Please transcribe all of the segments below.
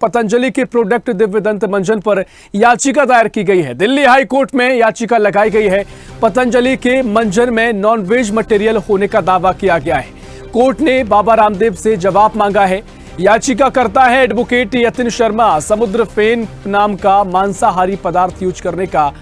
पतंजलि के प्रोडक्ट दिव्यदंत मंजन पर याचिका दायर की गई है। दिल्ली हाई कोर्ट में याचिका लगाई गई है। पतंजलि के मंजन में नॉनवेज मटेरियल होने का दावा किया गया है। कोर्ट ने बाबा रामदेव से जवाब मांगा है। याचिका करता है एडवोकेट यतिन शर्मा। समुद्र फेन नाम का मांसाहारी पदार्थ यूज करने का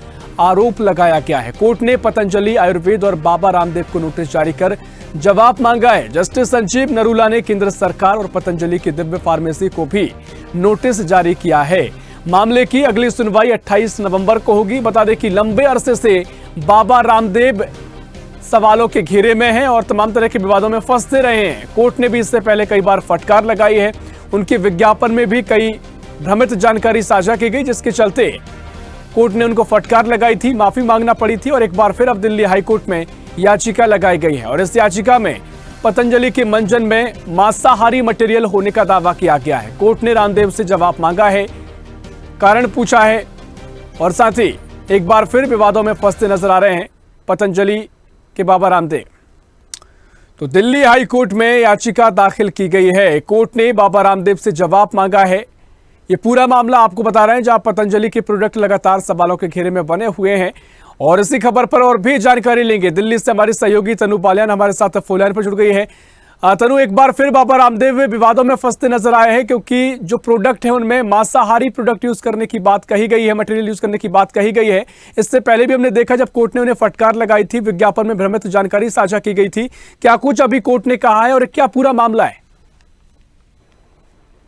आरोप लगाया गया है। कोर्ट ने पतंजलि आयुर्वेद और बाबा रामदेव को नोटिस जारी कर जवाब मांगा है। जस्टिस संजीव नरूला ने केंद्र सरकार और पतंजलि की दिव्य फार्मेसी को भी नोटिस जारी किया है। मामले की अगली सुनवाई 28 नवंबर को होगी। बता दें कि लंबे अरसे से बाबा रामदेव सवालों के घेरे में हैं और तमाम तरह के विवादों में फंसते रहे हैं। कोर्ट ने भी इससे पहले कई बार फटकार लगाई है। उनके विज्ञापन में भी कई भ्रमित जानकारी साझा की गई, जिसके चलते कोर्ट ने उनको फटकार लगाई थी, माफी मांगना पड़ी थी और एक बार फिर अब दिल्ली हाईकोर्ट में याचिका लगाई गई है। और इस याचिका में पतंजलि के मंजन में मांसाहारी मटेरियल होने का दावा किया गया है। कोर्ट ने रामदेव से जवाब मांगा है, कारण पूछा है और साथ ही एक बार फिर विवादों में फंसते नजर आ रहे हैं पतंजलि के बाबा रामदेव। तो दिल्ली हाई कोर्ट में याचिका दाखिल की गई है। कोर्ट ने बाबा रामदेव से जवाब मांगा है। ये पूरा मामला आपको बता रहे हैं, जहां पतंजलि के प्रोडक्ट लगातार सवालों के घेरे में बने हुए हैं। और इसी खबर पर और भी जानकारी लेंगे। दिल्ली से हमारी सहयोगी तनु बालियान हमारे साथ फोन लाइन पर जुड़ गई है। तनु, एक बार फिर बाबा रामदेव विवादों में फंसते नजर आए हैं, क्योंकि जो प्रोडक्ट है उनमें मांसाहारी प्रोडक्ट यूज करने की बात कही गई है, मटेरियल यूज करने की बात कही गई है। इससे पहले भी हमने देखा जब कोर्ट ने उन्हें फटकार लगाई थी, विज्ञापन में भ्रमित जानकारी साझा की गई थी। क्या कुछ अभी कोर्ट ने कहा है और क्या पूरा मामला है?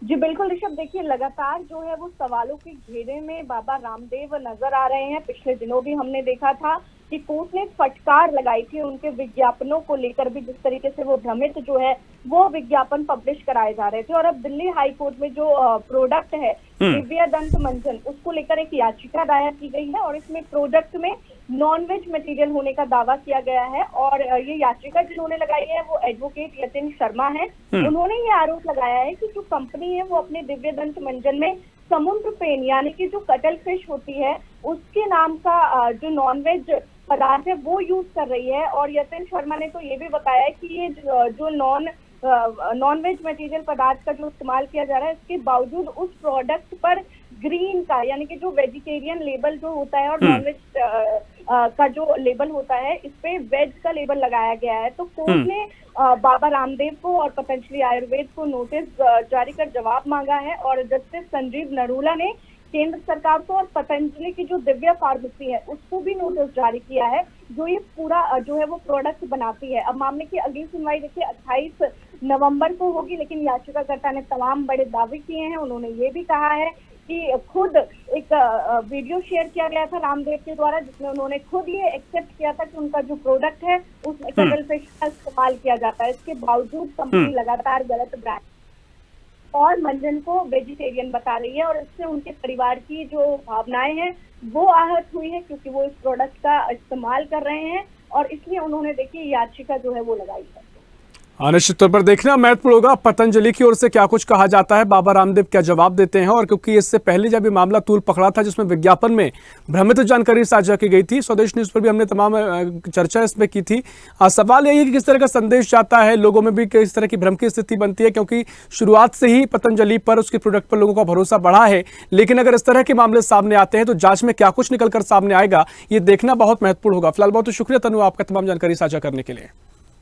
जी बिल्कुल ऋषभ, देखिए लगातार जो है वो सवालों के घेरे में बाबा रामदेव नजर आ रहे हैं। पिछले दिनों भी हमने देखा था कि कोर्ट ने फटकार लगाई थी उनके विज्ञापनों को लेकर भी, जिस तरीके से वो भ्रमित जो है वो विज्ञापन पब्लिश कराए जा रहे थे। और अब दिल्ली हाई कोर्ट में जो प्रोडक्ट है दिव्यदंत मंजन, उसको लेकर एक याचिका दायर की गई है और इसमें प्रोडक्ट में नॉनवेज मटेरियल होने का दावा किया गया है। और ये याचिका जिन्होंने लगाई है वो एडवोकेट यतिन शर्मा है। उन्होंने ये आरोप लगाया है कि जो कंपनी है वो अपने दिव्यदंत मंजन में समुद्र फेन यानी कि जो कटल फिश होती है उसके नाम का जो नॉनवेज पदार्थ है वो यूज कर रही है। और यतिन शर्मा ने तो ये भी बताया है कि ये जो नॉनवेज मटेरियल पदार्थ का जो इस्तेमाल किया जा रहा है, इसके बावजूद उस प्रोडक्ट पर ग्रीन का यानी कि जो वेजिटेरियन लेबल जो होता है और नॉनवेज का जो लेबल होता है, इस पे वेज का लेबल लगाया गया है। तो कोर्ट ने बाबा रामदेव को और पतंजलि आयुर्वेद को नोटिस जारी कर जवाब मांगा है। और जस्टिस संजीव नरूला ने केंद्र सरकार को और पतंजलि की जो दिव्य फार्मेसी है उसको भी नोटिस जारी किया है, जो ये पूरा जो है वो प्रोडक्ट बनाती है। अब मामले की अगली सुनवाई देखिए 28 नवंबर को होगी, लेकिन याचिकाकर्ता ने तमाम बड़े दावे किए हैं। उन्होंने ये भी कहा है कि खुद एक वीडियो शेयर किया गया था रामदेव के द्वारा, जिसमें उन्होंने खुद ये एक्सेप्ट किया था कि उनका जो प्रोडक्ट है उसमें कटल फिश का इस्तेमाल किया जाता है। इसके बावजूद कंपनी लगातार गलत ब्रांड और मंजन को वेजिटेरियन बता रही है और इससे उनके परिवार की जो भावनाएं हैं वो आहत हुई है, क्योंकि वो इस प्रोडक्ट का इस्तेमाल कर रहे हैं और इसलिए उन्होंने देखिए याचिका जो है वो लगाई है। निश्चित तौर पर देखना महत्वपूर्ण होगा पतंजलि की ओर से क्या कुछ कहा जाता है, बाबा रामदेव क्या जवाब देते हैं। और क्योंकि इससे पहले जब ये मामला तूल पकड़ा था जिसमें विज्ञापन में भ्रमित जानकारी साझा की गई थी, स्वदेश न्यूज पर भी हमने तमाम चर्चा इसमें की थी। सवाल यही है कि किस तरह का संदेश जाता है, लोगों में भी किस तरह की भ्रम की स्थिति बनती है, क्योंकि शुरुआत से ही पतंजलि पर, उसके प्रोडक्ट पर लोगों का भरोसा बढ़ा है। लेकिन अगर इस तरह के मामले सामने आते हैं तो जांच में क्या कुछ निकलकर सामने आएगा, ये देखना बहुत महत्वपूर्ण होगा। फिलहाल बहुत शुक्रिया तनु, आपका तमाम जानकारी साझा करने के लिए।